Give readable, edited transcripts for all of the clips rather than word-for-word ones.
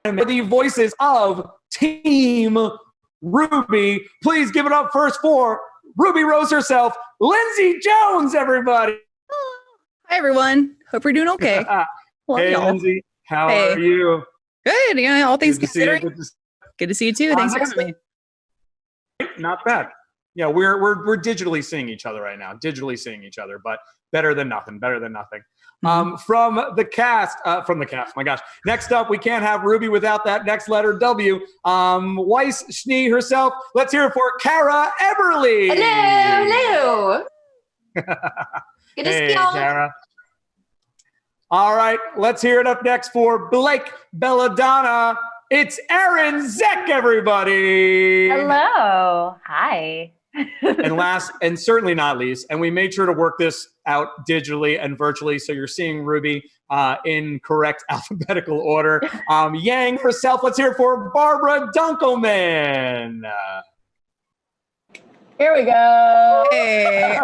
the voices of Team RWBY. Please give it up first for Ruby Rose herself, Lindsay Jones, everybody. Hi, everyone. Hope you're doing okay. Hey, Lindsay. How are you? Good. Yeah, all things considered. Good to see you too. Thanks for having me. Not bad. Yeah, we're digitally seeing each other right now. But better than nothing. From the cast. My gosh. Next up, we can't have RWBY without that next letter W. Weiss, Schnee herself. Let's hear it for Kara Eberle. Hello. Good to see y'all. Kara. All right, let's hear it up next for Blake Belladonna. It's Arryn Zech, everybody. Hello. Hi. And last, and certainly not least, and we made sure to work this out digitally and virtually, so you're seeing RWBY in correct alphabetical order. Yang herself, let's hear it for Barbara Dunkelman. Here we go. Hey.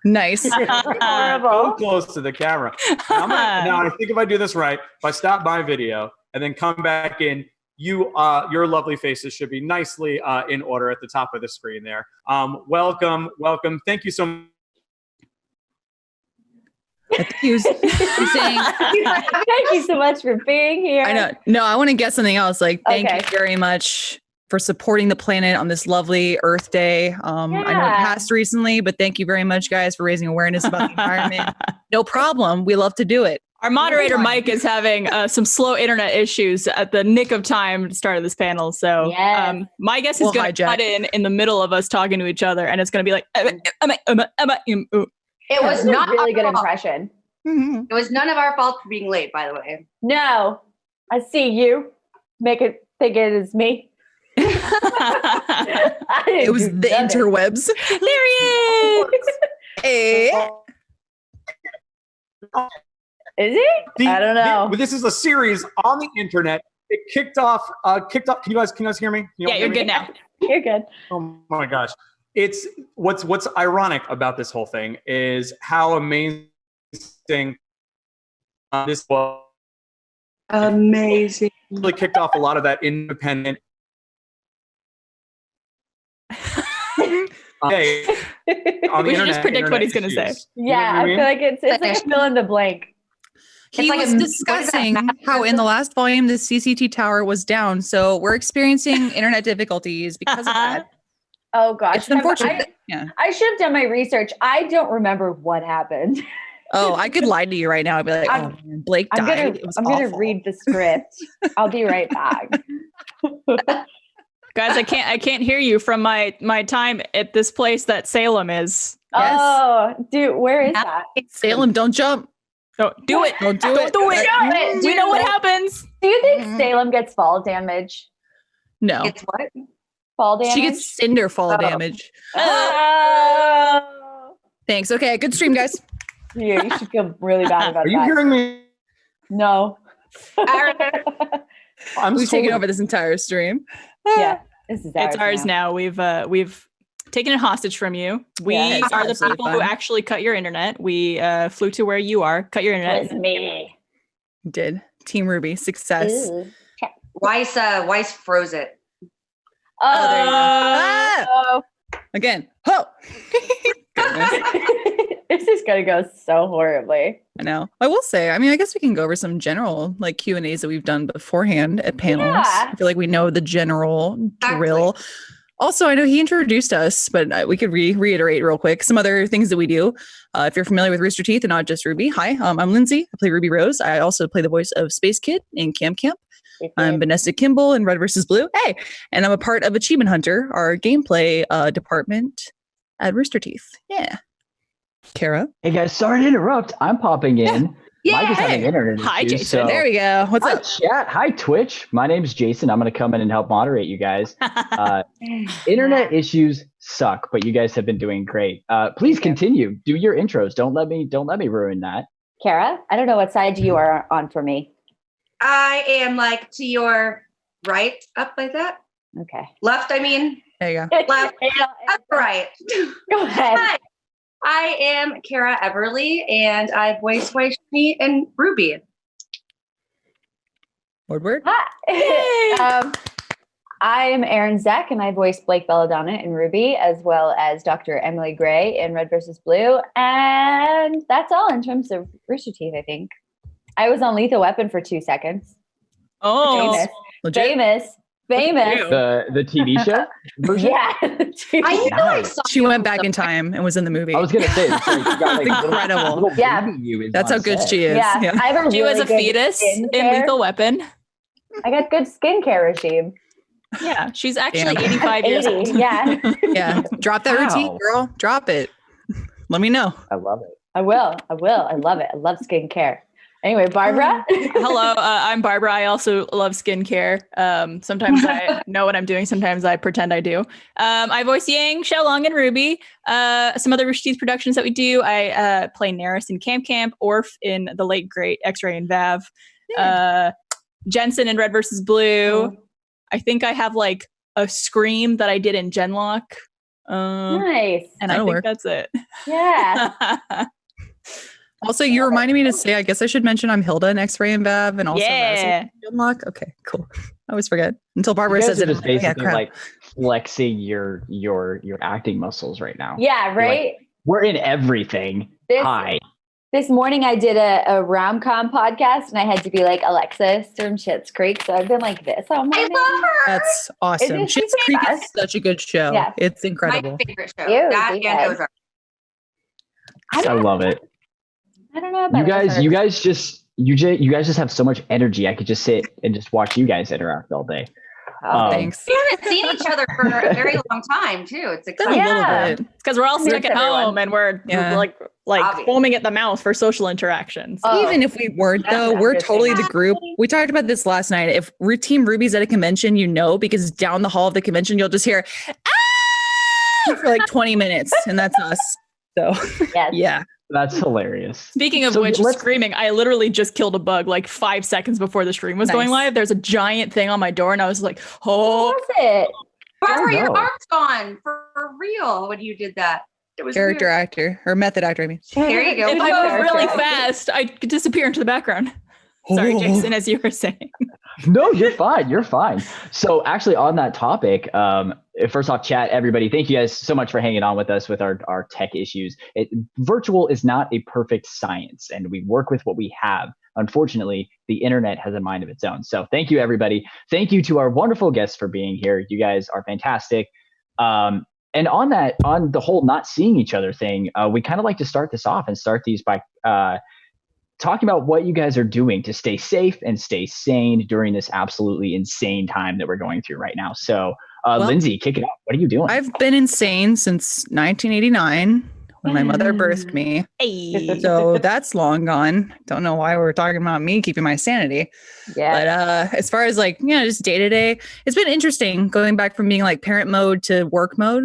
Nice. So close to the camera. Now, I think if I do this right, if I stop my video and then come back in, your lovely faces should be nicely in order at the top of the screen there. Welcome. Thank you so much. Thank you so much for being here. I know. No, I want to get something else. Like, thank you very much for supporting the planet on this lovely Earth Day. I know it passed recently, but thank you very much, guys, for raising awareness about the environment. No problem. We love to do it. Our moderator, Mike, is having some slow internet issues at the nick of time at the start of this panel. So my guess is going to cut in the middle of us talking to each other, and it's going to be like, it was not a really good fault. impression. It was none of our fault for being late, by the way. No, I see you. Make it think it is me. It was the interwebs. There he is. Hey. Is he? I don't know. This is a series on the internet. It kicked off. Can you guys hear me? You're good now. You're good. Oh my gosh. It's what's ironic about this whole thing is how amazing this was. Amazing. Really kicked off a lot of that independent. We should just predict what he's going to say. Yeah, I feel like it's like a fill in the blank. He was discussing how in the last volume the CCT tower was down, so we're experiencing internet difficulties because of that. Oh gosh, it's unfortunate. I should have done my research. I don't remember what happened. Oh, I could lie to you right now. I'd be like, "Oh, man, Blake died." I'm gonna read the script. I'll be right back. Guys, I can't hear you from my time at this place that Salem is. Yes. Oh, dude, where is that? Salem, don't jump. Don't do it. Don't do it. Do it. We know what happens. Do you think Salem gets fall damage? No. It's what? Fall damage? She gets cinder fall damage. Oh. Thanks. Okay, good stream, guys. Yeah, you should feel really bad about that. Are you hearing me? No. We've taken over this entire stream. Yeah, this is ours. It's ours now. We've taken it hostage from you. We are the people who actually cut your internet. We flew to where you are, cut your internet. It's me. Did. Team RWBY, success. Ooh. Weiss froze it. Oh, there you go. Again. Oh. This is gonna go so horribly. I know. I will say, I mean, I guess we can go over some general like Q&As that we've done beforehand at panels. I feel like we know the general drill. Also, I know he introduced us, but we could reiterate real quick some other things that we do. If you're familiar with Rooster Teeth and not just RWBY, hi, I'm Lindsay. I play Ruby Rose. I also play the voice of Space Kid in Camp. I'm Vanessa Kimball in Red vs. Blue. Hey, and I'm a part of Achievement Hunter, our gameplay department at Rooster Teeth. Yeah. Kara. Hey guys, sorry to interrupt. I'm popping in. Mike is having internet issues. Hi, Jason. So there we go. What's up? Chat. Hi, Twitch. My name's Jason. I'm going to come in and help moderate you guys. Internet issues suck, but you guys have been doing great. Please continue. Do your intros. Don't let me ruin that. Kara, I don't know what side you are on for me. I am like to your right, up like that. Okay. Left, I mean. There you go. Left, up, right. Go ahead. Hi. I am Kara Eberle, and I voice Schnee and RWBY. Word. Hi. I am Arryn Zech, and I voice Blake Belladonna in RWBY, as well as Dr. Emily Gray in Red vs. Blue. And that's all in terms of Rooster Teeth, I think. I was on Lethal Weapon for 2 seconds. Oh, Famous. The TV show version? Yeah. I know I saw She went back in time and was in the movie. I was gonna say, it's like, you got, like, incredible. little Yeah. baby you is That's on how good set. she is. Yeah. I have a she was really a good fetus in skincare. Lethal Weapon. I got good skincare regime. Yeah, she's actually Damn. 85 years 80, old. yeah. Yeah. Drop that routine, Wow. girl. Drop it. Let me know. I love it. I will. I love it. I love skincare. Anyway, Barbara. Hello, I'm Barbara. I also love skincare. Sometimes I know what I'm doing. Sometimes I pretend I do. I voice Yang Xiao Long in RWBY. Some other Rooster Teeth productions that we do. I play Neris in Camp, Orf in the late great X-Ray and Vav. Jensen in Red vs. Blue. I think I have like a scream that I did in Genlock. Nice. And That'll I think work. that's it. Yeah. Also, you reminded me to say, I guess I should mention I'm Hilda in X-Ray and Vav and also Yeah. Razzie in Genlock. Okay, cool. I always forget until Barbara You guys says are it. just I'm like, yeah, basically crap. like flexing your acting muscles right now. Yeah, right? We're in everything. Hi. This morning I did a rom-com podcast and I had to be like Alexis from Schitt's Creek. So I've been like this all morning. I love her. That's awesome. Isn't she Schitt's Creek famous? is such a good show. Yeah. It's incredible. My favorite show. Ew, That deep and end. Ozark. I love it. I don't know about You guys Ozark. you guys just have so much energy. I could just sit and just watch you guys interact all day. Thanks. We haven't seen each other for a very long time, too. It's A exciting. Yeah. little bit. Because we're all stuck Here's at everyone. home and we're Yeah. like Obvious. foaming at the mouth for social interactions. Oh, Even if we weren't, that's though, not we're good totally thing. the group. We talked about this last night. If Team RWBY's at a convention, because down the hall of the convention, you'll just hear, ah! for like 20 minutes, and that's us. So, yes. yeah. That's hilarious. Speaking of So which, let's- screaming, I literally just killed a bug like 5 seconds before the stream was going Nice. live. There's a giant thing on my door, and I was like, What oh. was it? Barbara, your no. arm's gone for real when you did that. It was Character weird. actor or method actor, I mean. There you go. If I move really fast, I could disappear into the background. Sorry, Oh. Jason, as you were saying. No, you're fine. You're fine. So actually on that topic, first off, chat, everybody, thank you guys so much for hanging on with us with our tech issues. Virtual is not a perfect science, and we work with what we have. Unfortunately, the internet has a mind of its own. So thank you, everybody. Thank you to our wonderful guests for being here. You guys are fantastic. And on the whole not seeing each other thing, we kind of like to start this off and start these by talking about what you guys are doing to stay safe and stay sane during this absolutely insane time that we're going through right now. So, Lindsay, kick it off. What are you doing? I've been insane since 1989 when my mother birthed me. Hey. So that's long gone. Don't know why we're talking about me keeping my sanity. Yeah. But as far as like, just day to day, it's been interesting going back from being like parent mode to work mode.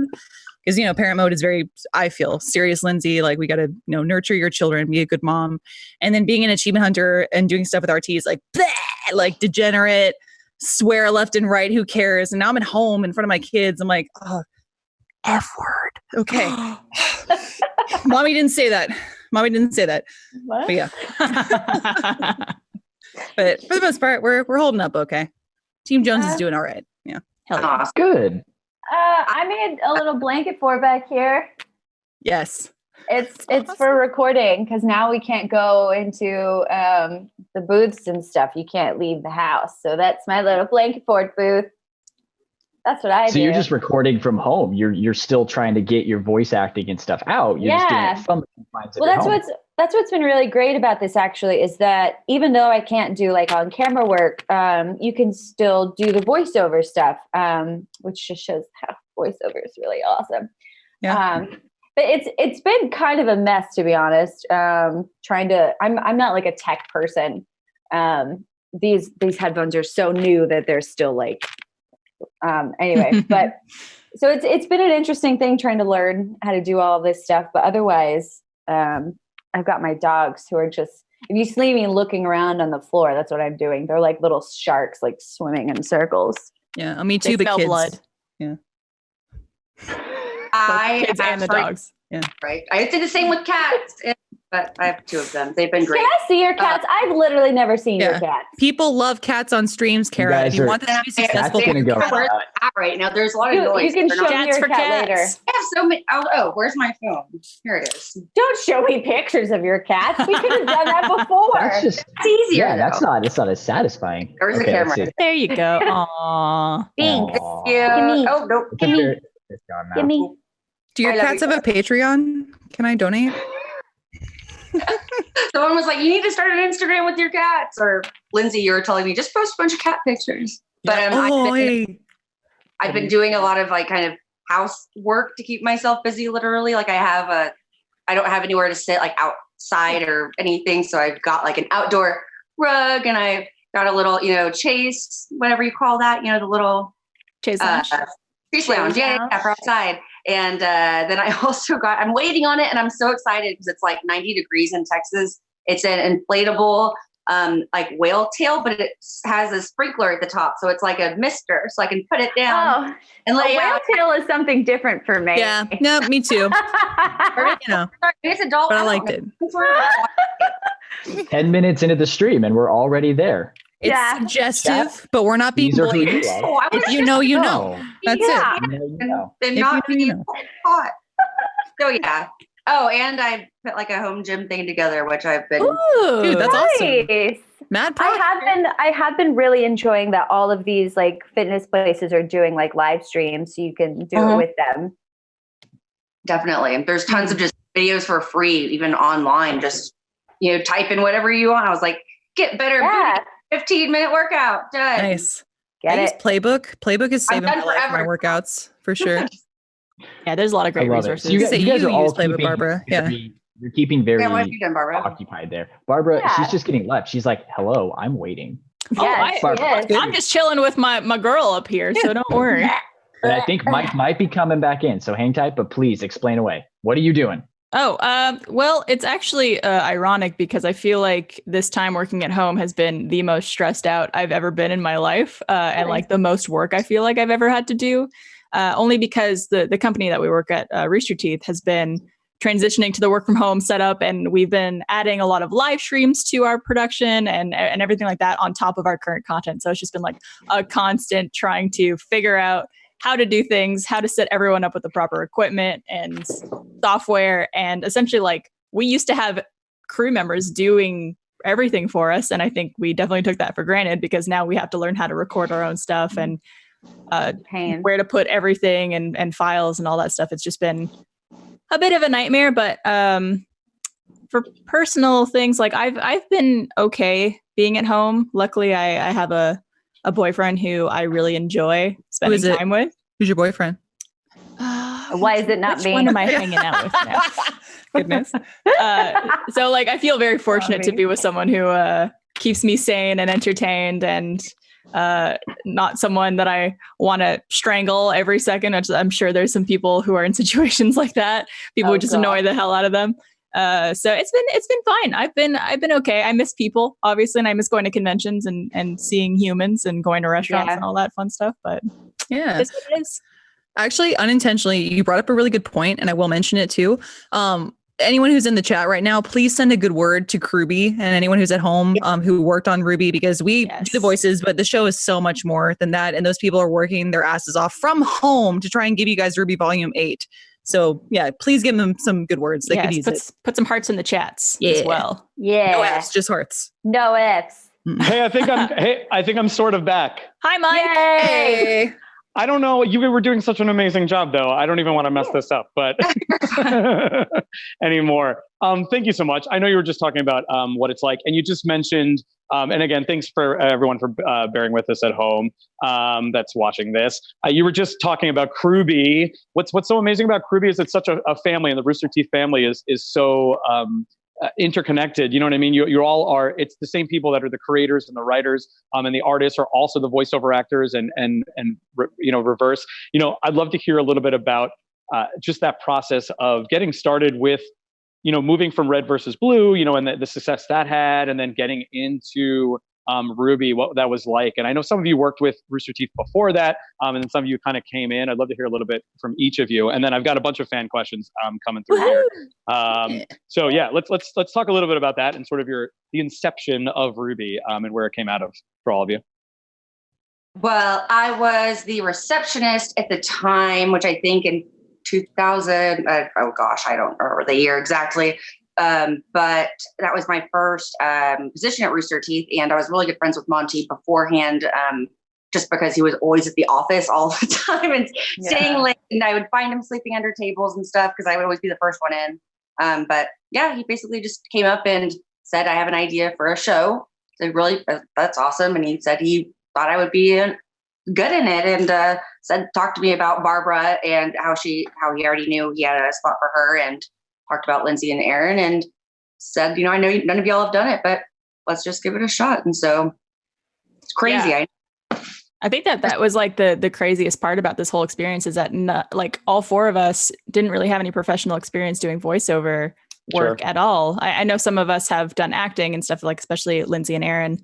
Because, parent mode is very, I feel, serious, Lindsay. Like, we got to, nurture your children, be a good mom. And then being an achievement hunter and doing stuff with RT is like, bleh, like degenerate, swear left and right, who cares? And now I'm at home in front of my kids. I'm like, oh, F word. Okay. Mommy didn't say that. What? But yeah. But for the most part, we're holding up okay. Team Jones is doing all right. Yeah. Hell yeah. Awesome. Good. I made a little blanket fort back here. Yes. It's for recording because now we can't go into the booths and stuff. You can't leave the house. So that's my little blanket fort booth. That's what I do. So you're just recording from home. You're still trying to get your voice acting and stuff out. You're just doing it from the confines of Well, your home. that's what's been really great about this actually is that even though I can't do like on camera work, you can still do the voiceover stuff, which just shows how voiceover is really awesome. Yeah. But it's been kind of a mess, to be honest. I'm not like a tech person. These headphones are so new that they're still like, anyway, but so it's been an interesting thing trying to learn how to do all this stuff. But otherwise, I've got my dogs who are just, if you see me looking around on the floor, that's what I'm doing. They're like little sharks, like swimming in circles. Yeah. Me They too, but smell kids. blood. Yeah. I Kids and the actually- dogs. Right. I did the same with cats. And but I have 2 of them. They've been great. Can I see your cats? I've literally never seen your cats. People love cats on streams, Kara. If you want this to be successful, That's gonna go. Where's my cat right now? There's a lot of noise. You can show me your cat later. I have so many. Oh, where's my phone? Here it is. Don't show me pictures of your cats. We could have done that before. It's easier. Yeah, it's not as satisfying. There's the camera. There you go. Aww. Thanks. Yeah. Gimme. Oh, nope. Gimme. It's gone now. Gimme. Do your cats have a Patreon? Can I donate? Someone was like, you need to start an Instagram with your cats. Or Lindsay, you were telling me, just post a bunch of cat pictures. But I've been doing a lot of like kind of housework to keep myself busy, literally. Like I don't have anywhere to sit like outside or anything. So I've got like an outdoor rug and I've got a little, chase, whatever you call that, the little Chase lounge. Chase lounge. Yeah, for outside. And then I also I'm waiting on it and I'm so excited because it's like 90 degrees in Texas. It's an inflatable like whale tail, but it has a sprinkler at the top. So it's like a mister. So I can put it down. And like whale tail is something different for me. Yeah, no, me too. It's adult. But I liked it. 10 minutes into the stream and we're already there. It's suggestive, but we're not being blatant. If you know, you know. That's it. And not being hot. So yeah. Oh, and I put like a home gym thing together, which I've been. Ooh, dude, that's awesome. Mad props. I have been really enjoying that all of these like fitness places are doing like live streams, so you can do it with them. Definitely, there's tons of just videos for free, even online. Just type in whatever you want. I was like, get better. Booty. 15-minute workout. Done. Nice. Get I it. use Playbook. Playbook is saving my life for my workouts for sure. Yeah, there's a lot of great resources. So you guys are all use Playbook, Barbara. Yeah. You're keeping very what have you done, Barbara? occupied there. Barbara, she's just getting left. She's like, hello, I'm waiting. I'm just chilling with my girl up here, so don't worry. And I think Mike might be coming back in, so hang tight, but please explain away. What are you doing? Well, it's actually ironic because I feel like this time working at home has been the most stressed out I've ever been in my life, and like the most work I feel like I've ever had to do. Only because the company that we work at, Rooster Teeth, has been transitioning to the work from home setup, and we've been adding a lot of live streams to our production and everything like that on top of our current content. So it's just been like a constant trying to figure out how to do things, how to set everyone up with the proper equipment and software. And essentially, like, we used to have crew members doing everything for us. And I think we definitely took that for granted because now we have to learn how to record our own stuff and where to put everything and files and all that stuff. It's just been a bit of a nightmare. But for personal things, like I've been okay being at home. Luckily, I have a boyfriend who I really enjoy spending time with. Who's your boyfriend? Why is it not which me? one am I hanging out with now? Goodness. So like, I feel very fortunate to be with someone who keeps me sane and entertained and not someone that I want to strangle every second. I'm sure there's some people who are in situations like that. People who just annoy the hell out of them. So it's been fine. I've been okay. I miss people, obviously, and I miss going to conventions and seeing humans and going to restaurants and all that fun stuff. But yeah, it's what it is. Actually, unintentionally, you brought up a really good point, and I will mention it too. Anyone who's in the chat right now, please send a good word to RWBY and anyone who's at home who worked on RWBY, because we do the voices, but the show is so much more than that. And those people are working their asses off from home to try and give you guys RWBY Volume 8. So yeah, please give them some good words. They could use it. Put some hearts in the chats as well. Yeah. No F's, just hearts. No F's. Hey, I think I'm sort of back. Hi, Mike. Hey. I don't know. You were doing such an amazing job, though. I don't even want to mess this up, but anymore. Thank you so much. I know you were just talking about what it's like, and you just mentioned, and again, thanks for everyone for bearing with us at home that's watching this. You were just talking about RWBY. What's so amazing about RWBY is it's such a family, and the Rooster Teeth family is so interconnected. You know what I mean? You all are. It's the same people that are the creators and the writers, and the artists are also the voiceover actors and reverse. I'd love to hear a little bit about just that process of getting started with, moving from Red versus Blue, and the success that had, and then getting into RWBY, what that was like. And I know some of you worked with Rooster Teeth before that, and then some of you kind of came in. I'd love to hear a little bit from each of you. And then I've got a bunch of fan questions coming through here. So yeah, let's talk a little bit about that and sort of the inception of RWBY and where it came out of for all of you. Well, I was the receptionist at the time, which I think in 2000, oh gosh, I don't remember the year exactly. But that was my first position at Rooster Teeth. And I was really good friends with Monty beforehand, just because he was always at the office all the time and staying late. And I would find him sleeping under tables and stuff because I would always be the first one in. But yeah, he basically just came up and said, I have an idea for a show. So really, that's awesome. And he said he thought I would be good in it, and talked to me about Barbara and how he already knew he had a spot for her, and talked about Lindsay and Arryn, and said, I know none of y'all have done it, but let's just give it a shot. And so it's crazy. Yeah. I think that was like the craziest part about this whole experience is that like all four of us didn't really have any professional experience doing voiceover work at all. I know some of us have done acting and stuff, like especially Lindsay and Arryn.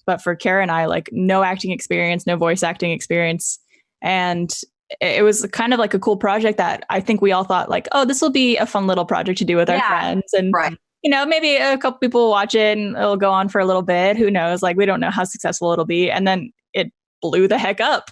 But for Kara and I, like no acting experience, no voice acting experience. And it was kind of like a cool project that I think we all thought like, oh, this will be a fun little project to do with our friends. And, maybe a couple people will watch it and it'll go on for a little bit. Who knows? Like, we don't know how successful it'll be. And then it blew the heck up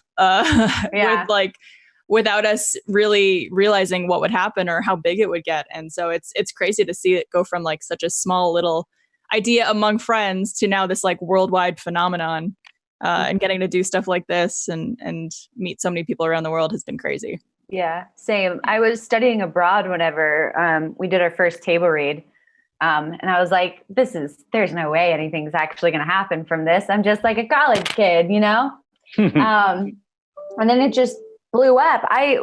without us really realizing what would happen or how big it would get. And so it's crazy to see it go from like such a small little idea among friends to now this like worldwide phenomenon, and getting to do stuff like this and meet so many people around the world has been crazy. Yeah, same. I was studying abroad whenever we did our first table read. And I was like, there's no way anything's actually going to happen from this. I'm just like a college kid, and then it just blew up. I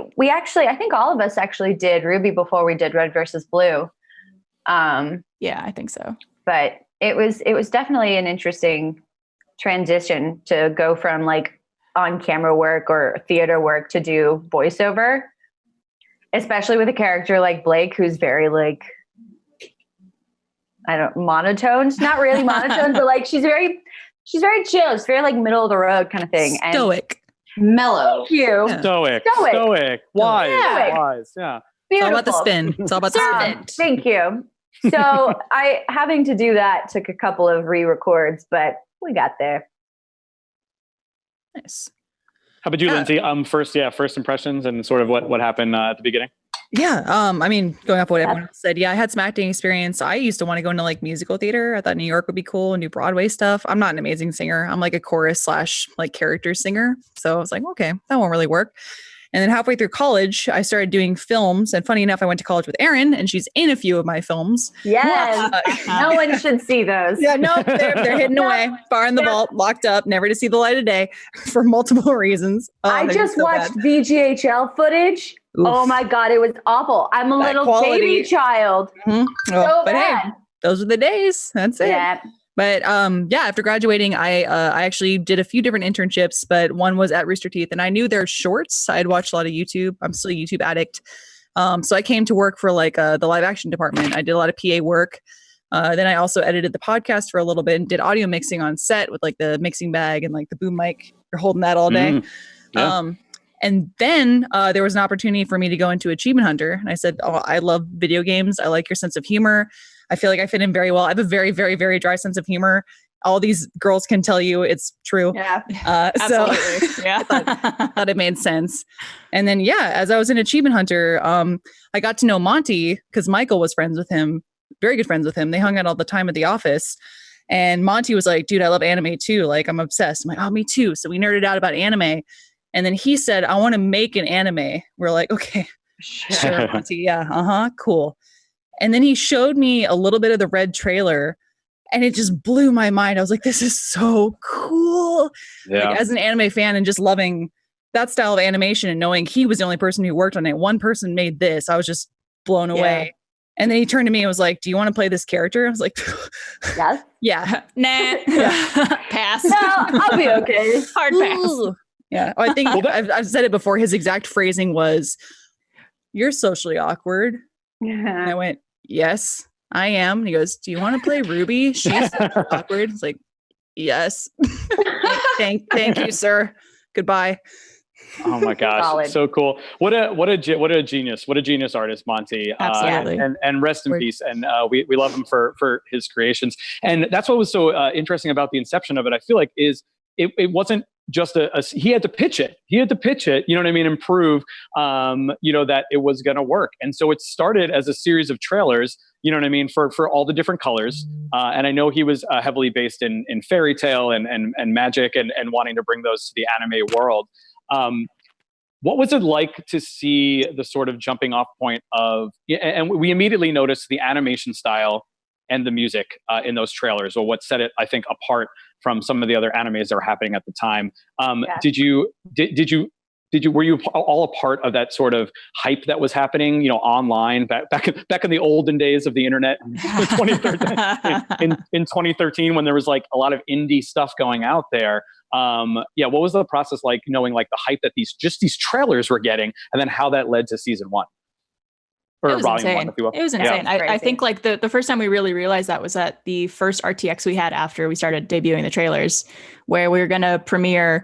think all of us actually did RWBY before we did Red versus Blue. Yeah, I think so. But it was definitely an interesting transition to go from like on camera work or theater work to do voiceover, especially with a character like Blake, who's very like, monotoned, not really monotone, but like she's very chill. It's very like middle of the road kind of thing. Stoic. And mellow. Thank you. Yeah. Stoic. Wise. Yeah. Wise. Yeah. Beautiful. It's all about the spin. It's all about the spin. Thank you. So having to do that took a couple of re-records, but we got there. Nice. How about you, Lindsay? First impressions and sort of what happened at the beginning. Yeah. I mean, going off what everyone said, I had some acting experience. I used to want to go into like musical theater. I thought New York would be cool and do Broadway stuff. I'm not an amazing singer. I'm like a chorus / like character singer. So I was like, okay, that won't really work. And then halfway through college, I started doing films. And funny enough, I went to college with Arryn, and she's in a few of my films. Yes. No one should see those. Yeah, no, they're hidden away, far in the vault, locked up, never to see the light of day for multiple reasons. I just watched VGHL footage. Oof. Oh my God, it was awful. I'm a little baby child. Mm-hmm. So but bad. Hey, those are the days. That's it. Yeah. But after graduating, I actually did a few different internships, but one was at Rooster Teeth, and I knew their shorts. I had watched a lot of YouTube. I'm still a YouTube addict. So I came to work for like the live action department. I did a lot of PA work. Then I also edited the podcast for a little bit and did audio mixing on set with like the mixing bag and like the boom mic. You're holding that all day. Yeah. And then there was an opportunity for me to go into Achievement Hunter. And I said, I love video games. I like your sense of humor. I feel like I fit in very well. I have a very, very, very dry sense of humor. All these girls can tell you it's true. Yeah, absolutely. So yeah. I thought it made sense. And then, as I was in Achievement Hunter, I got to know Monty because Michael was friends with him, very good friends with him. They hung out all the time at the office. And Monty was like, dude, I love anime too. Like, I'm obsessed. I'm like, oh, me too. So we nerded out about anime. And then he said, I want to make an anime. We're like, okay, sure, Monty. Yeah, cool. And then he showed me a little bit of the red trailer and it just blew my mind. I was like, this is so cool. Yeah. Like, as an anime fan and just loving that style of animation and knowing he was the only person who worked on it. One person made this. I was just blown away. And then he turned to me and was like, do you want to play this character? I was like, yes. Yeah. Nah. Pass. No, I'll be okay. Hard pass. Yeah. I think I've said it before. His exact phrasing was, you're socially awkward. And I went, yes, I am. And he goes, do you want to play RWBY? She's awkward. It's like, Yes. thank you, sir. Goodbye. Oh my gosh, Solid. so cool! What a genius! What a genius artist, Monty. Absolutely. And rest in peace. And we love him for his creations. And that's what was so interesting about the inception of it. I feel like it wasn't just he had to pitch it. You know what I mean? And prove, that it was going to work. And so it started as a series of trailers, you know what I mean? For all the different colors. And I know he was heavily based in fairy tale and magic and wanting to bring those to the anime world. What was it like to see the sort of jumping off point of, and we immediately noticed the animation style and the music in those trailers, or what set it, I think, apart from some of the other animes that were happening at the time. Were you all a part of that sort of hype that was happening, online back in the olden days of the internet in 2013, in 2013, when there was like a lot of indie stuff going out there? What was the process like, knowing like the hype that these trailers were getting, and then how that led to season 1? Or volume 1, if you will. It was insane. I think like the first time we really realized that was at the first RTX we had after we started debuting the trailers, where we were going to premiere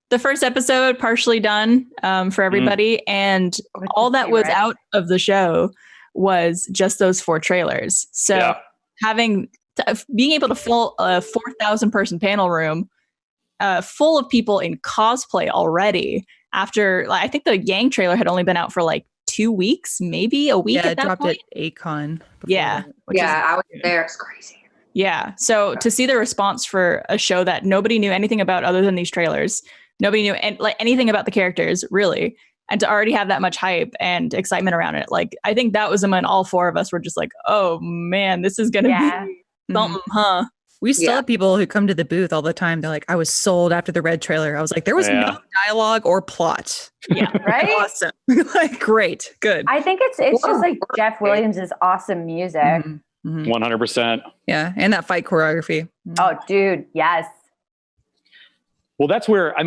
the first episode partially done for everybody. And all that was out of the show was just those 4 trailers. So being able to fill a 4,000 person panel room full of people in cosplay already, after I think the Yang trailer had only been out for like 2 weeks, maybe a week. Yeah, at that dropped point. at Acon. I was there. It's crazy. Yeah. So to see the response for a show that nobody knew anything about other than these trailers, nobody knew anything about the characters really, and to already have that much hype and excitement around it, like I think that was the moment all 4 of us were just like, oh man, this is gonna be something, huh? We still have people who come to the booth all the time. They're like, I was sold after the red trailer. I was like, there was no dialogue or plot. Yeah. Right? Awesome. Like, great. Good. I think it's just like Jeff Williams' awesome music. 100%. Yeah. And that fight choreography. Oh, dude. Yes. Well, that's where I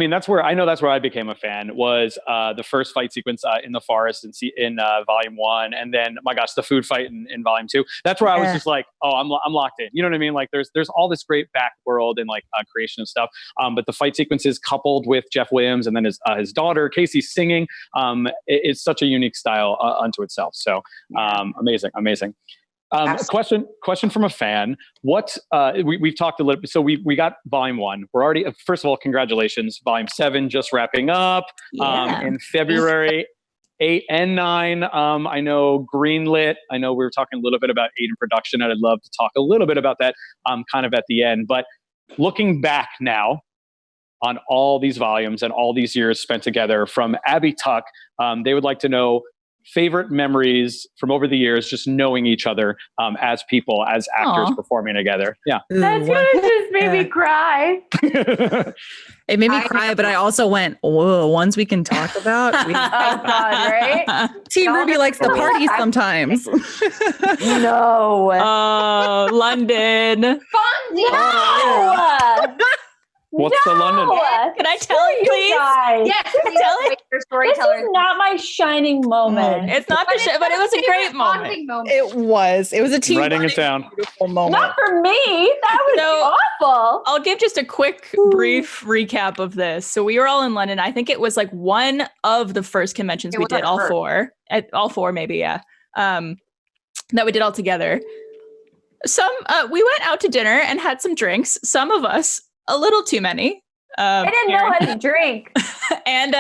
became a fan, was the first fight sequence in the forest in volume 1. And then, my gosh, the food fight in volume 2. That's where I was just like, oh, I'm locked in. You know what I mean? Like there's all this great back world and like creation of stuff. But the fight sequences coupled with Jeff Williams and then his daughter, Casey, singing, it's such a unique style unto itself. So amazing. Question from a fan. What we've talked a little bit. So we got volume 1. We're already, first of all, congratulations. Volume 7 just wrapping up in February. 8 and 9. I know greenlit. I know we were talking a little bit about 8 in production, and I'd love to talk a little bit about that kind of at the end. But looking back now on all these volumes and all these years spent together, from Abby Tuck, they would like to know favorite memories from over the years, just knowing each other as people, as actors performing together. Yeah. That's gonna just made me cry. It made me cry, but I also went, whoa, ones we can talk about. Oh God, right? Team RWBY likes to party sometimes. No. Oh, London. No. What's the London? Can I tell you, please? Yes, Tell it. This is not my shining moment. It's not but it was a great moment. It was a team Writing it down. Beautiful moment. Not for me. That was awful. I'll give just a quick, brief recap of this. So we were all in London. I think it was like one of the first conventions we did, all four, maybe, yeah. That we did all together. We went out to dinner and had some drinks. Some of us, a little too many. I didn't know how to drink. And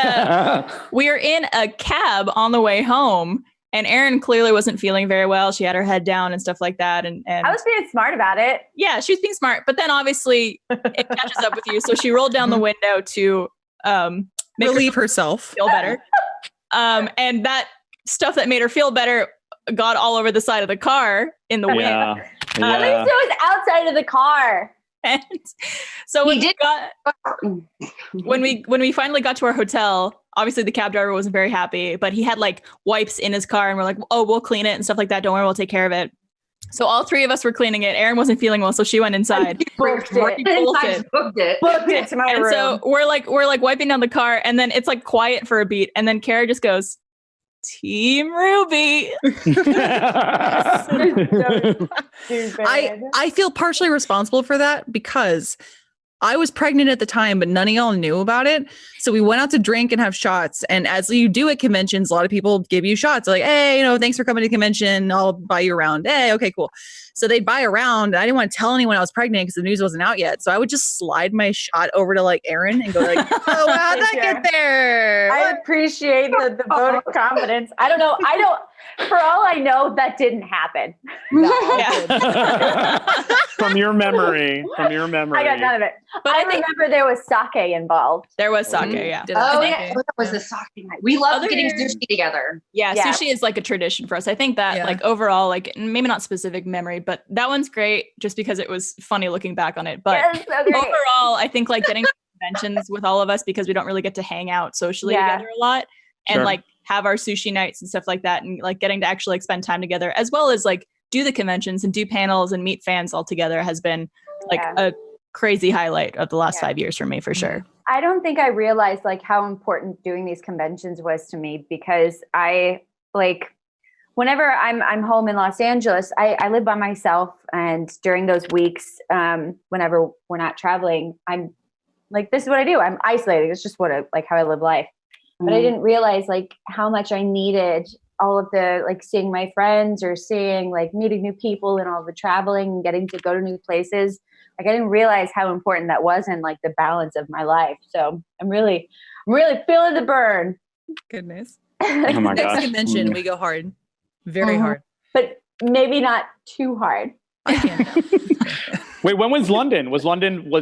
we were in a cab on the way home, and Arryn clearly wasn't feeling very well. She had her head down and stuff like that. And I was being smart about it. Yeah, she was being smart. But then obviously it catches up with you. So she rolled down the window to relieve herself. Feel better. And that stuff that made her feel better got all over the side of the car in the wind. At least it was outside of the car. And so when we finally got to our hotel, obviously the cab driver wasn't very happy, but he had like wipes in his car, and we're like, oh, we'll clean it and stuff like that. Don't worry, we'll take care of it. So all three of us were cleaning it. Arryn wasn't feeling well, so she went inside. Booked it to my room. So we're like wiping down the car, and then it's like quiet for a beat, and then Kara just goes, Team RWBY. I feel partially responsible for that because I was pregnant at the time, but none of y'all knew about it. So we went out to drink and have shots. And as you do at conventions, a lot of people give you shots. They're like, hey, thanks for coming to the convention. I'll buy you around. Hey, okay, cool. So they'd buy around. I didn't want to tell anyone I was pregnant because the news wasn't out yet. So I would just slide my shot over to like Arryn and go like, oh, how'd that get there? I appreciate the vote of confidence. I don't know. For all I know, that didn't happen. From your memory. I got none of it. But I remember there was sake involved. There was sake, yeah. Oh, yeah. That was the sake night. We love getting sushi together. Yeah, sushi is like a tradition for us. I think that like overall, like maybe not specific memory, but that one's great just because it was funny looking back on it. But overall, I think like getting conventions with all of us because we don't really get to hang out socially together a lot and like have our sushi nights and stuff like that, and like getting to actually like spend time together as well as like do the conventions and do panels and meet fans all together has been like a crazy highlight of the last 5 years for me, for sure. I don't think I realized like how important doing these conventions was to me, because I like whenever I'm home in Los Angeles, I live by myself, and during those weeks, whenever we're not traveling, I'm like, this is what I do. I'm isolated. It's just how I live life. But I didn't realize like how much I needed all of the like seeing my friends or seeing like meeting new people and all the traveling and getting to go to new places. Like I didn't realize how important that was in like the balance of my life. So I'm really feeling the burn. Goodness. Oh my gosh. Next convention, we go hard. Very hard. But maybe not too hard. I can't. Wait, when was London? Was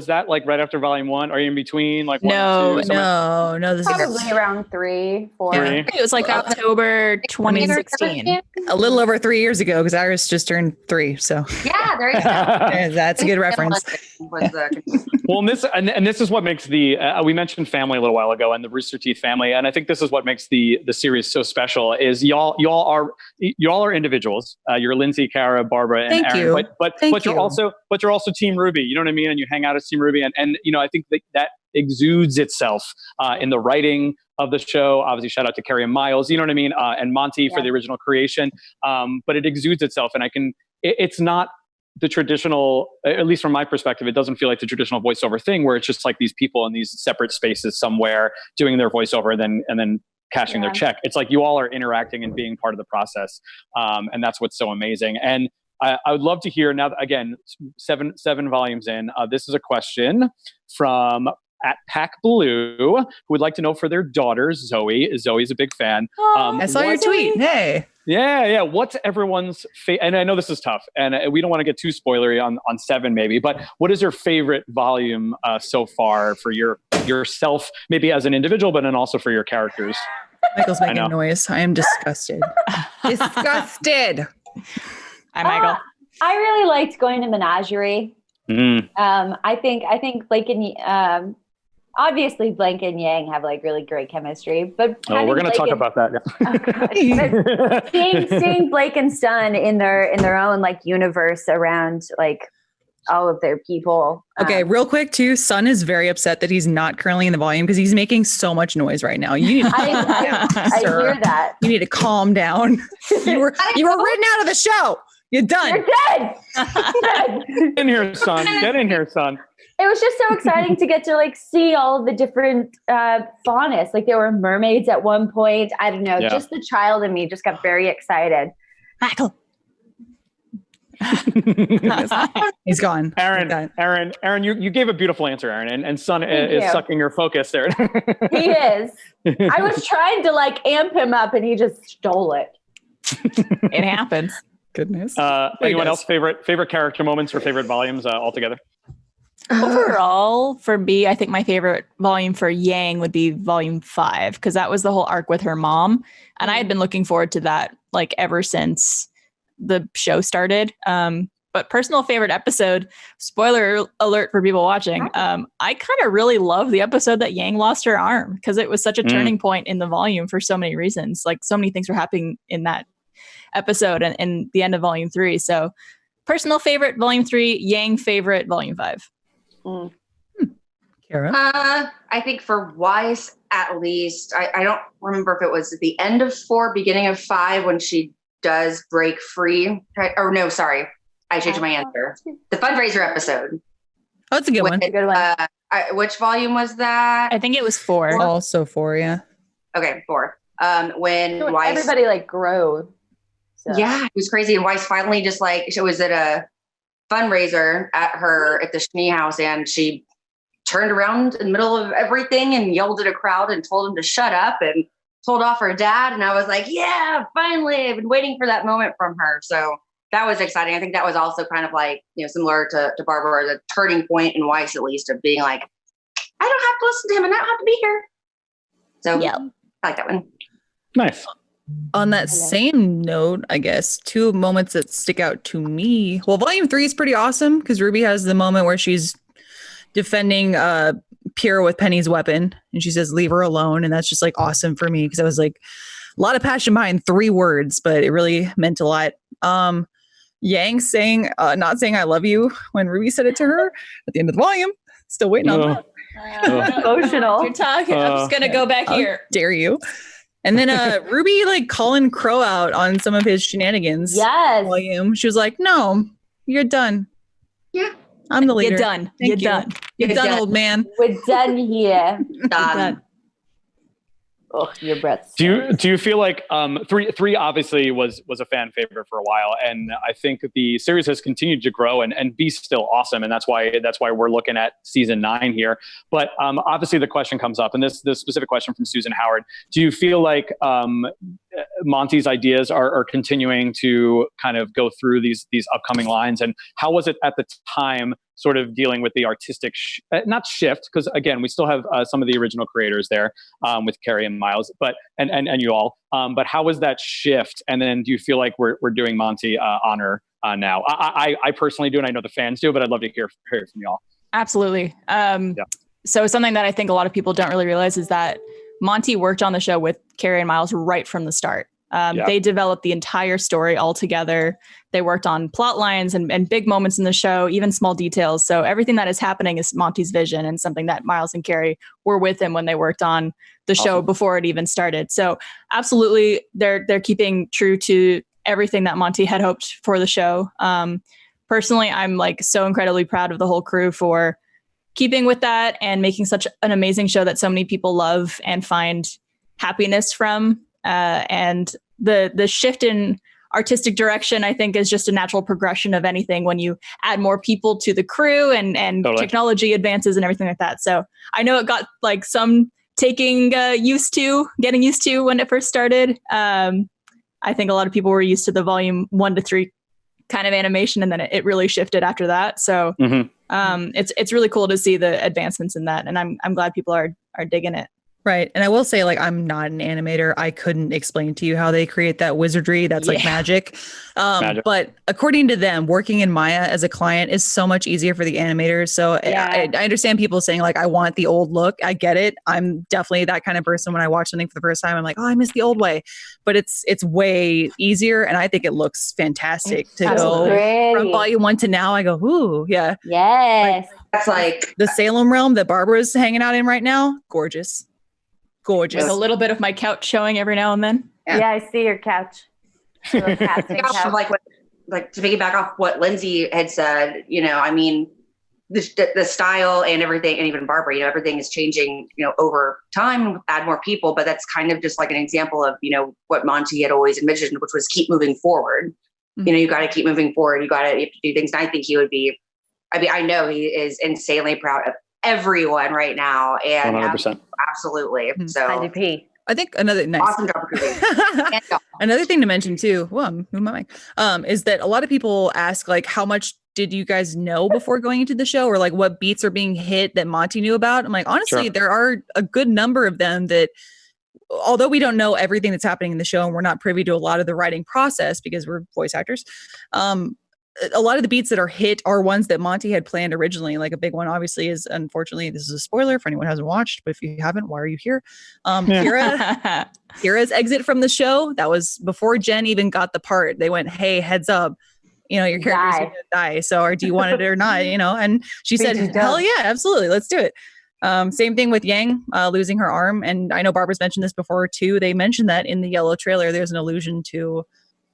that like right after volume 1? Or are you in between? Like No. This is probably around 3, 4. It was like October 2016. A little over 3 years ago, because Iris just turned 3. So yeah, there you go. That's a good reference. Well, and this is what makes the we mentioned family a little while ago, and the Rooster Teeth family, and I think this is what makes the series so special. Is y'all are individuals. You're Lindsay, Kara, Barbara, and Thank Arryn, you. but you're also Team RWBY. You know what I mean? And you hang out as Team RWBY, and I think that exudes itself in the writing of the show. Obviously, shout out to Carrie and Miles. You know what I mean? And Monty for the original creation. But it exudes itself, and it's not the traditional, at least from my perspective, it doesn't feel like the traditional voiceover thing where it's just like these people in these separate spaces somewhere doing their voiceover and then cashing their check. It's like you all are interacting and being part of the process. And that's what's so amazing. And I would love to hear now, again, seven volumes in, this is a question from at Pack Blue, who would like to know for their daughter, Zoe. Zoe's a big fan. I saw your tweet. Hey. Yeah. What's everyone's favorite? And I know this is tough, and we don't want to get too spoilery on 7 maybe, but what is your favorite volume so far for yourself, maybe as an individual, but then also for your characters? Michael's making a noise. I am disgusted. Disgusted. Hi, Michael. I really liked going to Menagerie. I think Blake and obviously Blake and Yang have like really great chemistry, but we're going to talk about that. Yeah. seeing Blake and Sun in their own like universe around like all of their people. Okay, real quick too. Sun is very upset that he's not currently in the volume because he's making so much noise right now. You need to I hear that. You need to calm down. You were written out of the show. You're done. You're dead. Get in here, son. Get in here, son. It was just so exciting to get to like see all the different faunas. Like there were mermaids at one point. I don't know. Yeah. Just the child in me just got very excited. Michael. He's gone. Arryn, you gave a beautiful answer, Arryn, and Sun is sucking your focus there. He is. I was trying to like amp him up, and he just stole it. It happens. Goodness. Anyone else favorite character moments or favorite volumes altogether? Overall, for me, I think my favorite volume for Yang would be volume 5, because that was the whole arc with her mom, and I had been looking forward to that like ever since the show started. But personal favorite episode, spoiler alert for people watching, I kind of really love the episode that Yang lost her arm, because it was such a turning point in the volume for so many reasons. Like so many things were happening in that episode and the end of volume 3. So personal favorite volume 3, Yang favorite volume 5. Kara? I think for Weiss, at least, I don't remember if it was at the end of 4, beginning of 5, when she does break free. Or no, sorry. I changed my answer. The fundraiser episode. Oh, it's a good one. Good one. Which volume was that? I think it was 4. Also 4, yeah. Okay, 4. When So Weiss, everybody like grows. So. yeah, it was crazy. And Weiss finally just like, she was at a fundraiser at the Schnee house, and she turned around in the middle of everything and yelled at a crowd and told him to shut up and told off her dad. And I was like, yeah, finally, I've been waiting for that moment from her. So that was exciting. I think that was also kind of like, similar to Barbara, the turning point in Weiss, at least, of being like, I don't have to listen to him and I don't have to be here. So yeah, I like that one. Nice. On that same note, I guess 2 moments that stick out to me. Well, volume 3 is pretty awesome because RWBY has the moment where she's defending Pyrrha with Penny's weapon, and she says, "Leave her alone," and that's just like awesome for me because I was like, a lot of passion behind 3 words, but it really meant a lot. Yang saying, not saying "I love you" when RWBY said it to her at the end of the volume. Still waiting on that. Emotional. You're talking. I'm just gonna go back here. Dare you? And then RWBY like calling Crow out on some of his shenanigans. Yes. Volume. She was like, "No, you're done. Yeah. I'm the leader. You're done. You're done. You're done, old man." We're done here. Done. Oh, your breath. Do you feel like three obviously was a fan favorite for a while, and I think the series has continued to grow and be still awesome, and that's why we're looking at season 9 here. But obviously the question comes up, and this specific question from Susan Howard: do you feel like Monty's ideas are continuing to kind of go through these upcoming lines, and how was it at the time? Sort of dealing with the artistic, not shift, because again, we still have some of the original creators there with Carrie and Miles, but and you all. But how was that shift? And then do you feel like we're doing Monty honor now? I personally do, and I know the fans do, but I'd love to hear from y'all. Absolutely. So something that I think a lot of people don't really realize is that Monty worked on the show with Carrie and Miles right from the start. They developed the entire story all together. They worked on plot lines and big moments in the show, even small details. So everything that is happening is Monty's vision and something that Miles and Carrie were with him when they worked on the show before it even started. So absolutely, they're keeping true to everything that Monty had hoped for the show. Personally, I'm like so incredibly proud of the whole crew for keeping with that and making such an amazing show that so many people love and find happiness from. And the shift in artistic direction, I think, is just a natural progression of anything when you add more people to the crew and totally. Technology advances and everything like that. So I know it got like some getting used to when it first started. I think a lot of people were used to the volume 1 to 3 kind of animation, and then it really shifted after that. So it's really cool to see the advancements in that, and I'm glad people are digging it. Right. And I will say, like, I'm not an animator. I couldn't explain to you how they create that wizardry. That's like magic. But according to them, working in Maya as a client is so much easier for the animators. So I understand people saying, like, I want the old look. I get it. I'm definitely that kind of person. When I watch something for the first time, I'm like, oh, I miss the old way. But it's way easier. And I think it looks fantastic to go from volume 1 to now. I go, ooh, yeah. Yes. That's like the Salem realm that Barbara's hanging out in right now. Gorgeous. Gorgeous. With a little bit of my couch showing every now and then. Yeah, I see your couch. Couch. Like to piggyback off what Lindsay had said, I mean, the style and everything, and even Barbara, everything is changing, over time, add more people, but that's kind of just like an example of, what Monty had always envisioned, which was keep moving forward. Mm-hmm. You got to keep moving forward. You have to do things. And I think he would be, I know he is insanely proud of everyone right now, and 100%. Absolutely. So IDP. I think another awesome job. Another thing to mention too, I'm moving my mic, is that a lot of people ask, like, how much did you guys know before going into the show, or like what beats are being hit that Monty knew about? I'm like, honestly, there are a good number of them that, although we don't know everything that's happening in the show and we're not privy to a lot of the writing process because we're voice actors, a lot of the beats that are hit are ones that Monty had planned originally. Like a big one, obviously, is, unfortunately, this is a spoiler for anyone who hasn't watched, but if you haven't, why are you here? Kira's exit from the show. That was before Jen even got the part. They went, hey, heads up, your character's going to die. So, or do you want it or not? And she said, hell yeah, absolutely. Let's do it. Same thing with Yang losing her arm. And I know Barbara's mentioned this before too. They mentioned that in the yellow trailer, there's an allusion to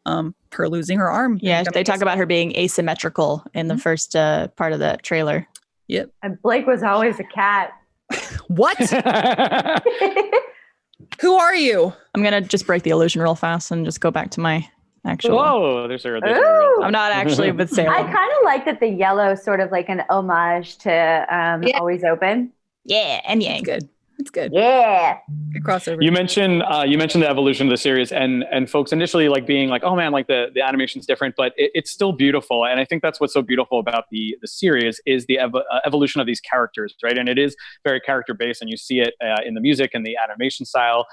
her losing her arm. Yeah, they talk about her being asymmetrical in the first part of the trailer. Yep. And Blake was always a cat. What? Who are you? I'm gonna just break the illusion real fast and just go back to my actual. Whoa, there's a Ooh. I'm not actually with I Salem. kind of like that the yellow sort of like an homage to Always Open. Yeah, and Yang. Good. It's good. Yeah. Good crossover. You mentioned the evolution of the series, and folks initially like being like, oh man, like the animation's different, but it's still beautiful. And I think that's what's so beautiful about the series is the evolution of these characters, right? And it is very character based, and you see it in the music and the animation style.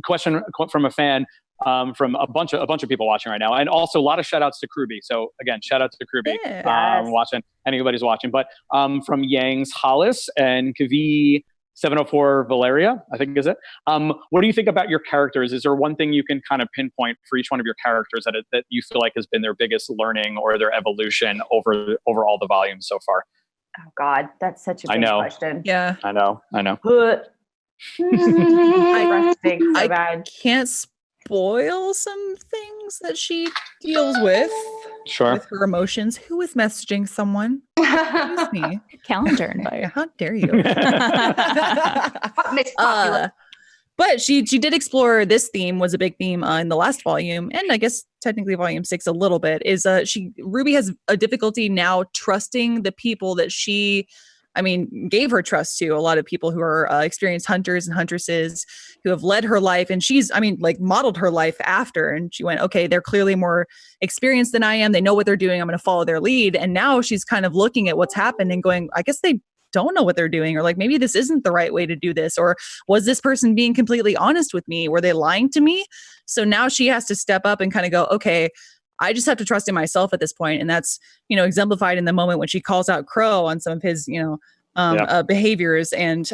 Question from a fan. From a bunch of people watching right now, and also a lot of shout outs to RWBY. So again, shout out to RWBY. Watching, anybody's watching, but from Yang's Hollis and Kavi 704 Valeria, I think is it. What do you think about your characters? Is there one thing you can kind of pinpoint for each one of your characters that you feel like has been their biggest learning or their evolution over all the volumes so far? Oh God, that's such a big question. Yeah, I know. I can't spoil some things that she deals with. Sure. With her emotions. Who is messaging someone? Excuse me. Calendar invite. How dare you? But she did explore this theme, was a big theme in the last volume, and I guess technically volume 6 a little bit, is RWBY has a difficulty now trusting the people that she gave her trust to, a lot of people who are experienced hunters and huntresses who have led her life. And she's, modeled her life after. And she went, okay, they're clearly more experienced than I am. They know what they're doing. I'm going to follow their lead. And now she's kind of looking at what's happened and going, I guess they don't know what they're doing. Or like, maybe this isn't the right way to do this. Or was this person being completely honest with me? Were they lying to me? So now she has to step up and kind of go, okay, I just have to trust in myself at this point. And that's, exemplified in the moment when she calls out Crow on some of his, behaviors and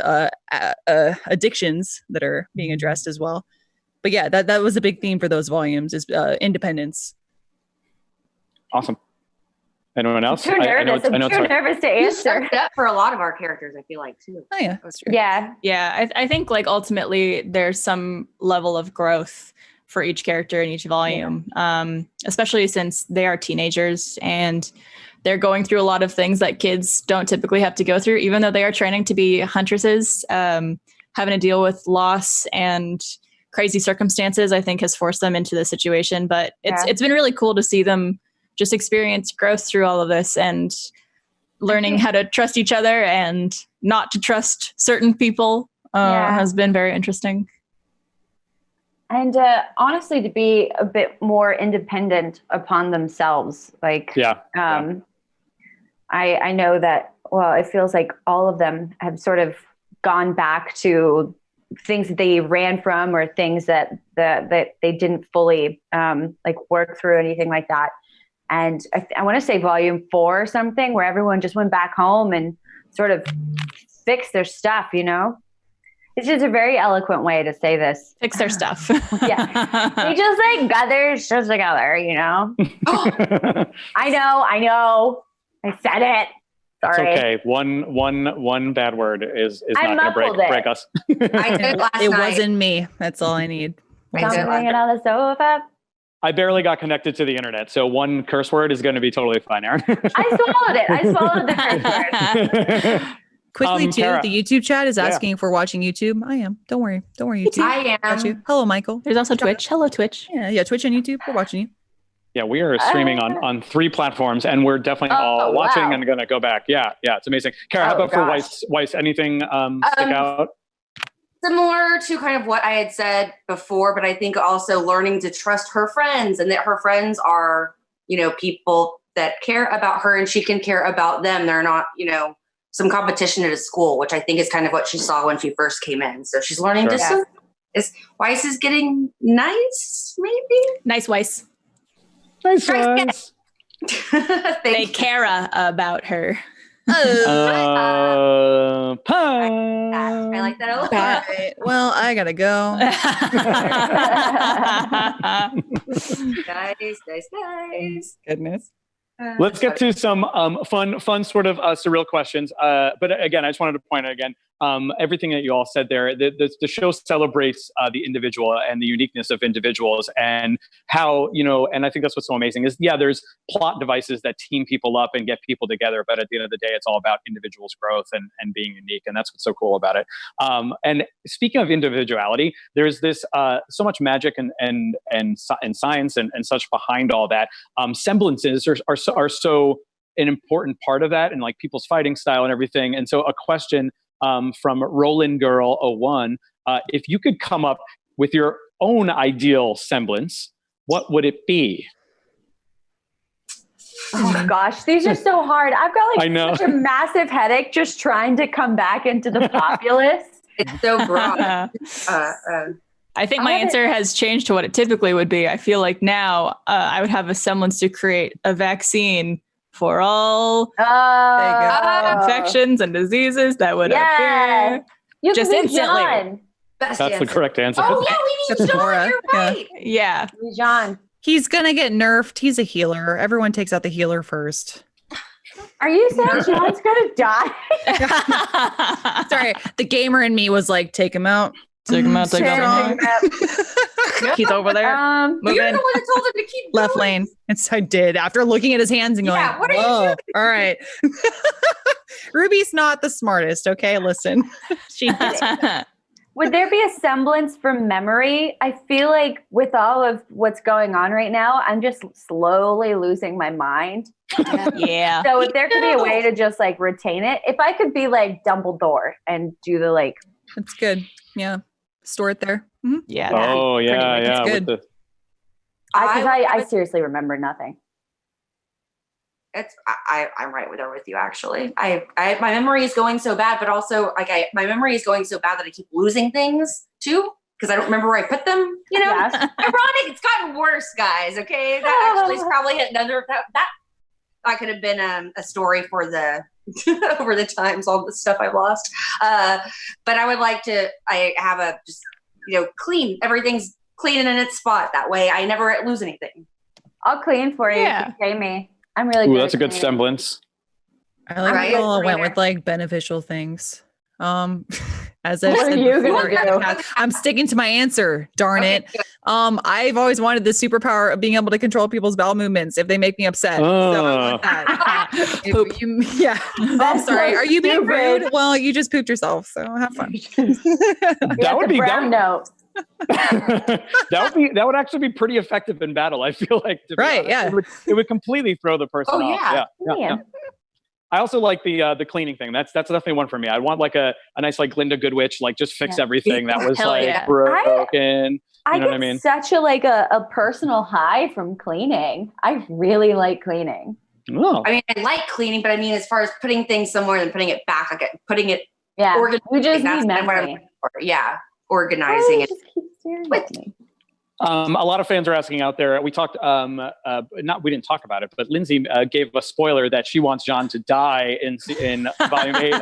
addictions that are being addressed as well. But yeah, that was a big theme for those volumes is independence. Awesome. Anyone else? I'm too nervous. I'm too nervous to answer. That for a lot of our characters, I feel like too. Oh yeah, that's true. Yeah. I think like ultimately there's some level of growth for each character in each volume, especially since they are teenagers and they're going through a lot of things that kids don't typically have to go through, even though they are training to be huntresses. Having to deal with loss and crazy circumstances, I think, has forced them into this situation. But it's been really cool to see them just experience growth through all of this and learning how to trust each other and not to trust certain people has been very interesting. And honestly, to be a bit more independent upon themselves. Like, I know that, well, it feels like all of them have sort of gone back to things that they ran from or things that they didn't fully work through, anything like that. And I want to say volume 4 or something where everyone just went back home and sort of fixed their stuff, It's just a very eloquent way to say this. Fix their stuff. They just got their shit together, I know. I said it. Sorry. It's okay. One bad word is not going to break us. I did last night. It wasn't me. That's all I need. Something on the sofa. I barely got connected to the internet, so one curse word is going to be totally fine, Arryn. I swallowed it. I swallowed the curse word. Quickly, too, Kara. the YouTube chat is asking if we're watching YouTube. I am. Don't worry, YouTube. I am. Got you. Hello, Michael. There's also Twitch. Hello, Twitch. Yeah, Twitch and YouTube. We're watching you. Yeah, we are streaming on 3 platforms, and we're definitely all watching and going to go back. Yeah, it's amazing. Kara, how about for Weiss? Anything stick out? Similar to kind of what I had said before, but I think also learning to trust her friends and that her friends are, people that care about her and she can care about them. They're not, some competition at a school, which I think is kind of what she saw when she first came in. So she's learning Weiss is getting nice, maybe? Nice Weiss. Nice Weiss. They care about her. I like that a lot. Right. Well, I gotta go. Guys. Goodness. Let's get to some fun sort of surreal questions. But again, I just wanted to point out again, everything that you all said there, the show celebrates the individual and the uniqueness of individuals, and how, and I think that's what's so amazing is, there's plot devices that team people up and get people together, but at the end of the day, it's all about individuals' growth and being unique, and that's what's so cool about it. And speaking of individuality, there's this so much magic and science and such behind all that. Semblances are so an important part of that, and like people's fighting style and everything. And so a question from Roland Girl 01, if you could come up with your own ideal semblance, what would it be? Oh gosh, these are so hard. I've got such a massive headache just trying to come back into the populace. It's so broad. I think my answer has changed to what it typically would be. I feel like now I would have a semblance to create a vaccine for all infections and diseases that would appear just instantly. John. That's the correct answer. Oh yeah, we need John. You're right. Yeah. John. He's gonna get nerfed. He's a healer. Everyone takes out the healer first. Are you saying John's gonna die? Sorry, the gamer in me was like, take him out. Take him out. Take him out. He's over there. You're the one that told him to keep left lane. I did after looking at his hands and going, what are you whoa, doing? all right. Ruby's not the smartest. Okay, listen. She Would there be a semblance from memory? I feel like with all of what's going on right now, I'm just slowly losing my mind. Yeah. So if there could be a way to just like retain it, if I could be like Dumbledore and do the like. That's good. Yeah. Store it there. Mm-hmm. Yeah. Oh yeah. That's good. I seriously remember nothing. I'm right there with you actually. I my memory is going so bad, but also my memory is going so bad that I keep losing things too because I don't remember where I put them. Yes. Ironic. It's gotten worse, guys. Okay, that actually is probably another that could have been a story for the over the times all the stuff I've lost. But I would like to. I have a just clean. Everything's clean and in its spot. That way, I never lose anything. I'll clean for you. Yeah. Pay me. I'm really good. Ooh, that's a good semblance. I like Right? people went with like beneficial things. As I've What are said you before, gonna do? I'm sticking to my answer. Darn it. Good. I've always wanted the superpower of being able to control people's bowel movements if they make me upset. So I want that. Poop. I'm sorry. Are you being rude? Well, you just pooped yourself, so have fun. That would be brown note. that would actually be pretty effective in battle. I feel like Right, yeah. it would completely throw the person off. Yeah. I also like the cleaning thing. That's definitely one for me. I want like a nice like Glinda Goodwitch, like just fix everything that was Hell like yeah. broken. I You know get what I mean? such a personal high from cleaning. I really like cleaning. Oh. I mean, I like cleaning, but I mean, as far as putting things somewhere and putting it back, putting it. Yeah, we just that's need kind of what I'm memory. looking for. Yeah, organizing it. Just keep staring With- at me. A lot of fans are asking out there. We talked, we didn't talk about it, but Lindsay gave a spoiler that she wants John to die in Volume 8. No.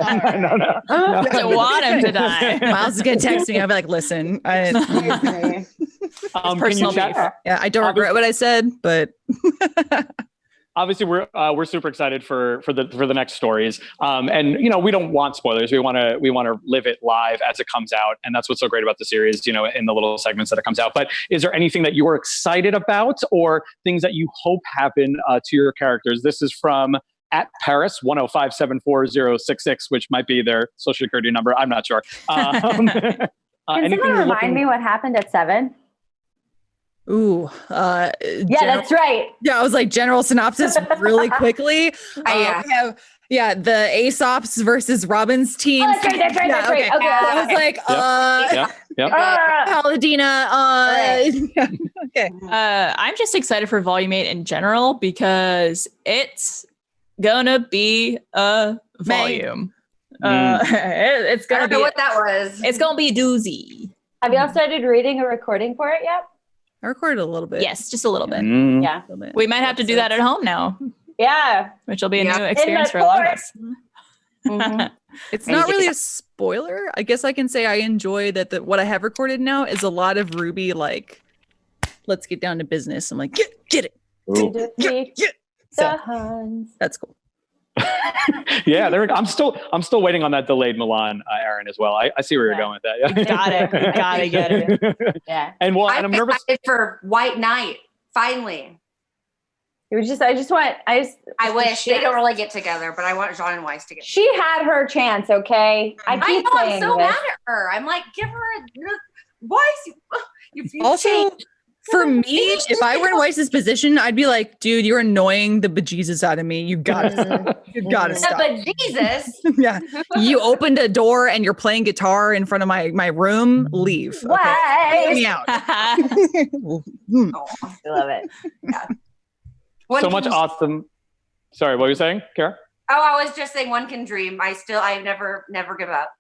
I want him to die. Miles is gonna text me. I'll be like, listen, Can personal you chat? beef. yeah, I don't regret what I said, but Obviously, we're super excited for the next stories, and we don't want spoilers. We want to live it live as it comes out, and that's what's so great about the series. In the little segments that it comes out. But is there anything that you are excited about, or things that you hope happen to your characters? This is from at Paris 105740066, which might be their social security number. I'm not sure. Can someone remind me what happened at 7? ooh, Yeah, that's right. yeah, I was like general synopsis really quickly. We have the Aesop's versus Robin's team. Oh, that's right. Okay. Okay. I was like, Paladina. Okay. I'm just excited for Volume 8 in general because it's gonna be a volume. It's I gonna don't be know what that was. it's gonna be a doozy. Have y'all started reading a recording for it yet? I recorded a little bit. Yes, just a little bit. Yeah. A little bit. We might have to do that at home now, Yeah. which will be a Yeah. new experience for a lot of us. Mhm. It's not really a spoiler. I guess I can say I enjoy that what I have recorded now is a lot of RWBY, like, let's get down to business. I'm like, get it. You just see So Huns. that's cool. Yeah, I'm still waiting on that delayed Milan, Arryn, as well. I see where you're going with that. Yeah. Got it. Gotta get it. Yeah. And I'm nervous for White Knight. Finally. I wish they don't really get together, but I want Jean and Weiss to get. She had her chance, okay? I keep know. I'm saying so this. mad at her. I'm like, give her Weiss. You Also, changed. for me, if I were in Weiss's position, I'd be like, dude, you're annoying the bejesus out of me. You gotta stop. But Jesus. Yeah. You opened a door and you're playing guitar in front of my room. Leave. Okay? Weiss. Get me out. Oh, I love it. yeah. so much awesome. Sorry, what were you saying, Kara? Oh, I was just saying one can dream. I never give up.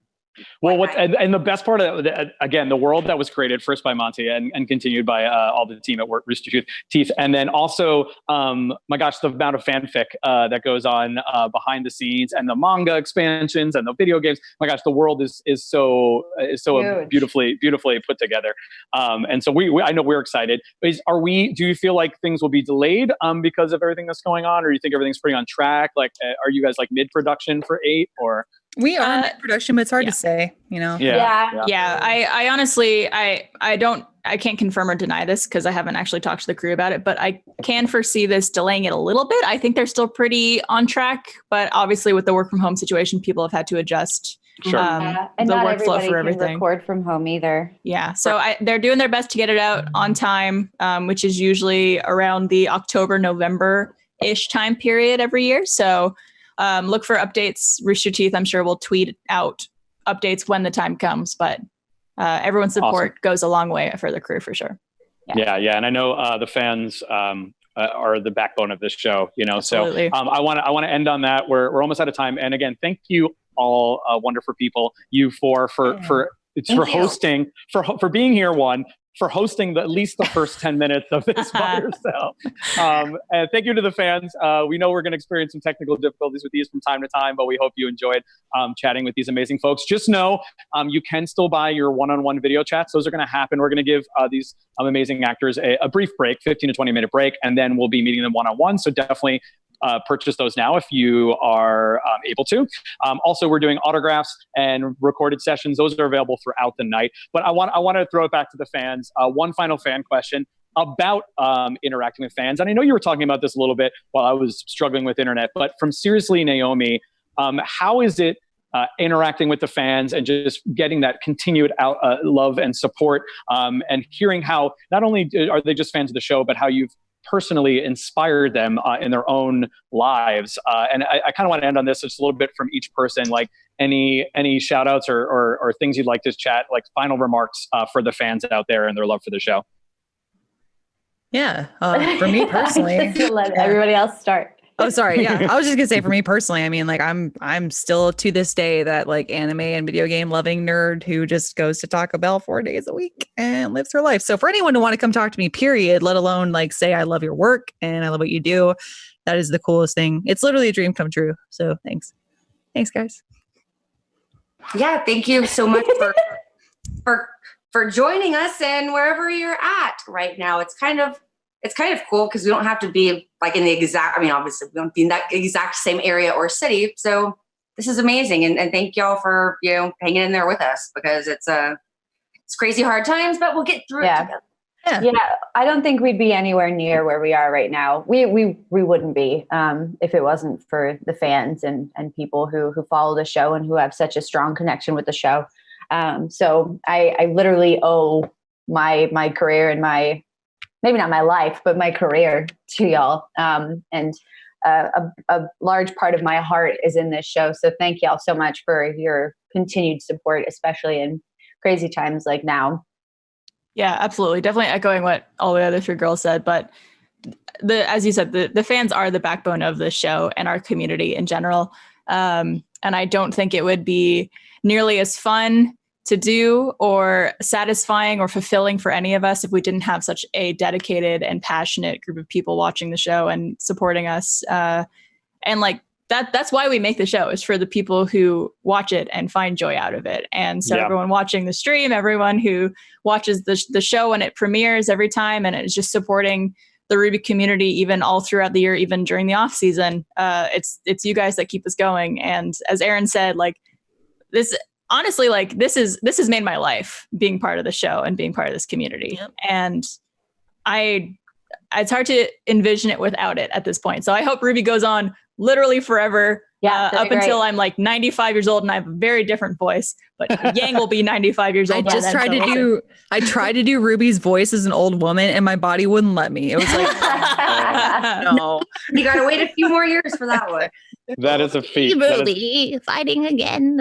Well, and the best part of again, the world that was created first by Monty and continued by all the team at Rooster Teeth, and then also, my gosh, the amount of fanfic that goes on behind the scenes, and the manga expansions and the video games. My gosh, the world is so beautifully put together. And so I know we're excited. Do you feel like things will be delayed because of everything that's going on, or do you think everything's pretty on track? Like, are you guys like mid production for 8 or? We are in production, but it's hard to say, you know? Yeah. I honestly, I can't confirm or deny this because I haven't actually talked to the crew about it, but I can foresee this delaying it a little bit. I think they're still pretty on track, but obviously with the work from home situation, people have had to adjust and the not workflow for can everything. Record from home either. Yeah. So they're doing their best to get it out on time, which is usually around the October, November-ish time period every year. So look for updates. Rooster Teeth, I'm sure, will tweet out updates when the time comes, but everyone's support goes a long way for the crew for sure. Yeah. And I know the fans are the backbone of this show, you know. Absolutely. So I want to end on that. We're almost out of time. And again, thank you all wonderful people, you for hosting, for being here, for hosting at least the first 10 minutes of this by yourself. And thank you to the fans. We know we're going to experience some technical difficulties with these from time to time, but we hope you enjoyed chatting with these amazing folks. Just know you can still buy your one-on-one video chats. Those are going to happen. We're going to give these amazing actors a brief break, 15 to 20 minute break, and then we'll be meeting them one-on-one. So definitely purchase those now if you are able to. Also, we're doing autographs and recorded sessions. Those are available throughout the night. But I want to throw it back to the fans. One final fan question about interacting with fans. And I know you were talking about this a little bit while I was struggling with internet, but from Seriously Naomi, how is it interacting with the fans and just getting that continued love and support, and hearing how not only are they just fans of the show, but how you've personally inspired them in their own lives. And I kind of want to end on this just a little bit from each person, like any shout outs or things you'd like to chat, like final remarks for the fans out there and their love for the show. Yeah. For me personally, let everybody else start. Oh, sorry. Yeah. I was just gonna say for me personally, I mean, like I'm still to this day that like anime and video game loving nerd who just goes to Taco Bell 4 days a week and lives her life. So for anyone to want to come talk to me, period, let alone like say I love your work and I love what you do, that is the coolest thing. It's literally a dream come true. So thanks. Thanks, guys. Yeah, thank you so much for joining us and wherever you're at right now. It's kind of cool because we don't have to be like in the exact, I mean, obviously we don't be in that exact same area or city. So this is amazing. And thank y'all for, hanging in there with us because it's crazy hard times, but we'll get through it together. Yeah. I don't think we'd be anywhere near where we are right now. We wouldn't be if it wasn't for the fans and people who follow the show and who have such a strong connection with the show. So I literally owe my career and maybe not my life, but my career to y'all. And a large part of my heart is in this show. So thank y'all so much for your continued support, especially in crazy times like now. Yeah, absolutely. Definitely echoing what all the other 3 girls said. But as you said, the fans are the backbone of the show and our community in general. And I don't think it would be nearly as fun to do or satisfying or fulfilling for any of us if we didn't have such a dedicated and passionate group of people watching the show and supporting us. And like that's why we make the show, is for the people who watch it and find joy out of it. And so everyone watching the stream, everyone who watches the show when it premieres every time, and it's just supporting the RWBY community, even all throughout the year, even during the off season. It's you guys that keep us going. And as Arryn said, like this, honestly, like this has made my life being part of the show and being part of this community. Yep. And it's hard to envision it without it at this point. So I hope RWBY goes on literally forever. Yeah, up until I'm like 95 years old and I have a very different voice, but Yang will be 95 years old. I tried to do RWBY's voice as an old woman and my body wouldn't let me. It was like, no. You got to wait a few more years for that one. That is a feat. RWBY fighting again.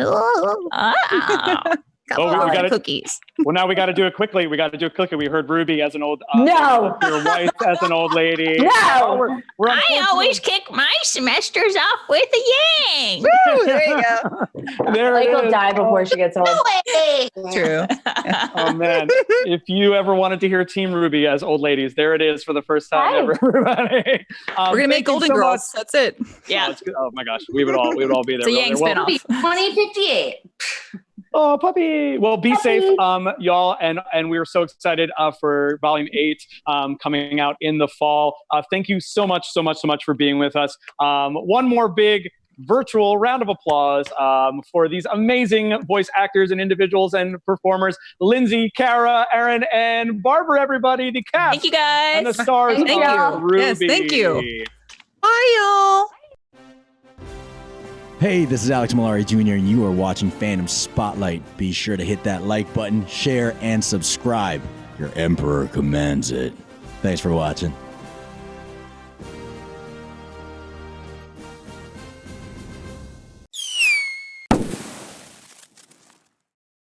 We got cookies. Well, now we got to do it quickly. We heard RWBY as an old no. Weiss as an old lady. No, I always kick my semesters off with a Yang. Woo, there you go. Blake will die before she gets old. True. Oh man! If you ever wanted to hear Team RWBY as old ladies, there it is for the first time ever. Everybody, we're gonna make Golden Girls. That's it. Yeah. Oh my gosh, we would all be there. It's a Yang spinoff. 2058. Oh, puppy. Well, be safe, y'all. And we were so excited for Volume 8 coming out in the fall. Thank you so much for being with us. One more big virtual round of applause for these amazing voice actors and individuals and performers. Lindsay, Kara, Arryn, and Barbara, everybody. The cast. Thank you, guys. And the stars of RWBY. Yes, thank you. Bye, y'all. Hey, this is Alex Malari Jr. and you are watching Fandom Spotlight. Be sure to hit that like button, share, and subscribe. Your Emperor commands it. Thanks for watching.